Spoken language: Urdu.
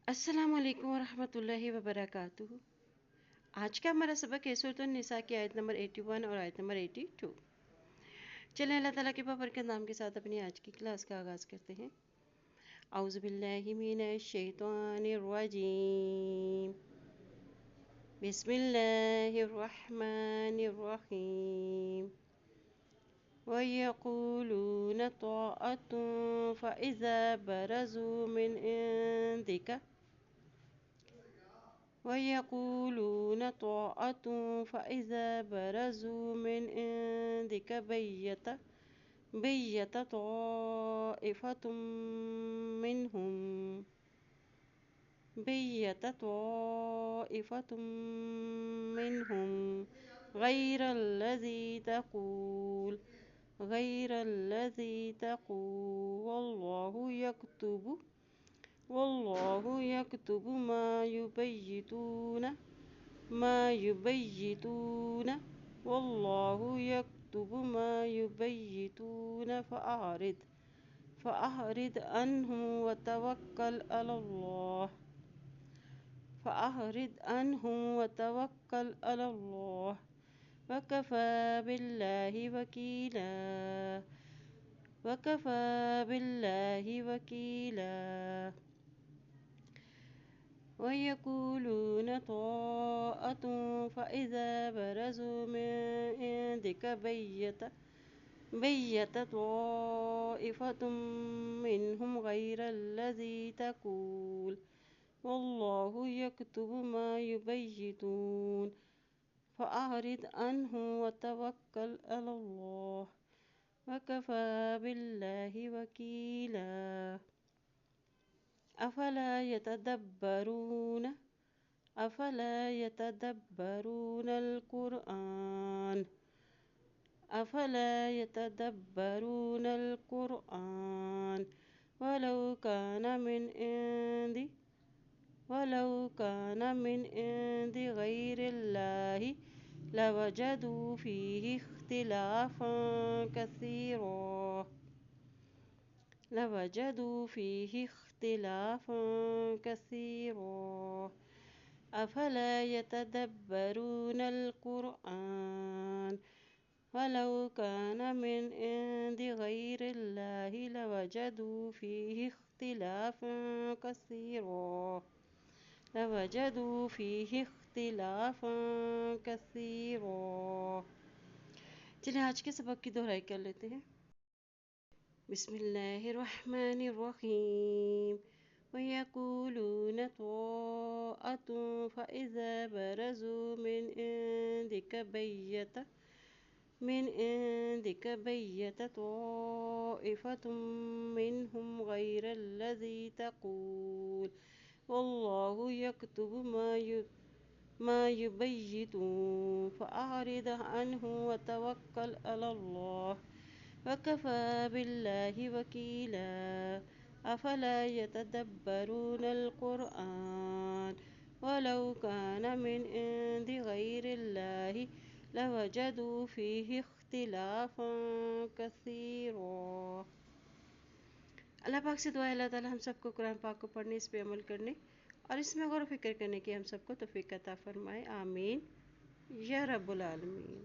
السلام علیکم ورحمۃ اللہ وبرکاتہ۔ آج کا ہمارا سبق ہے سورۃ النساء کی آیت نمبر 81 اور آیت نمبر 82۔ چلیں اللہ تعالیٰ کے بابرکت نام کے ساتھ اپنی آج کی کلاس کا آغاز کرتے ہیں۔ اعوذ باللہ من الشیطان الرجیم، بسم اللہ الرحمن الرحیم۔ وَيَقُولُونَ طَاعَةٌ فَإِذَا بَرَزُوا مِنْ عِنْدِكَ وَيَقُولُونَ طَاعَةٌ فَإِذَا بَرَزُوا مِنْ عِنْدِكَ بَيَّتَ طَائِفَةٌ مِّنْهُمْ غَيْرَ الَّذِي تَقُولُ وَاللَّهُ يَكْتُبُ ما يبيتون والله يكتب ما يبيتون فأعرض عنهم وتوكل على الله وكفى بالله وكيلا ويقولون طاعة فإذا برزوا من عندك بيت طائفة منهم غير الذي تقول والله يكتب ما يبيتون فأعرض عنهم وتوكل على الله وكفى بالله وكيلا أفلا يتدبرون القرآن ولو كان من عند غير الله لوجدوا فيه اختلافا كثيرا أفلا يتدبرون القرآن ولو كان من عند غير الله لوجدوا فيه اختلافا كثيرا۔ چلیں آج کے سبق کی دہرائی کر لیتے ہیں۔ بسم اللہ الرحمن الرحیم۔ وَيَقُولُونَ طَاعَةٌ فَإِذَا بَرَزُوا مِنْ عِنْدِكَ بَيَّتَ طَائِفَةٌ مِّنْهُمْ غَيْرَ الَّذِي تَقُولُ وَاللَّهُ يَكْتُبُ ما يُبَيِّتُونَ فَأَعْرِضْ عَنْهُمْ وَتَوَكَّلْ عَلَى اللَّهِ وَكَفَى بِاللَّهِ وَكِيلًا أَفَلَا يَتَدَبَّرُونَ الْقُرْآنَ وَلَوْ كَانَ مِنْ عِنْدِ غَيْرِ اللَّهِ لَوَجَدُوا فِيهِ اخْتِلَافًا كَثِيرًا۔ اللہ پاک سے دعا ہے اللہ تعالی ہم سب کو قرآن پاک کو پڑھنے، اس پہ عمل کرنے اور اس میں غور و فکر کرنے کی ہم سب کو توفیق عطا فرمائے، آمین یا رب العالمین۔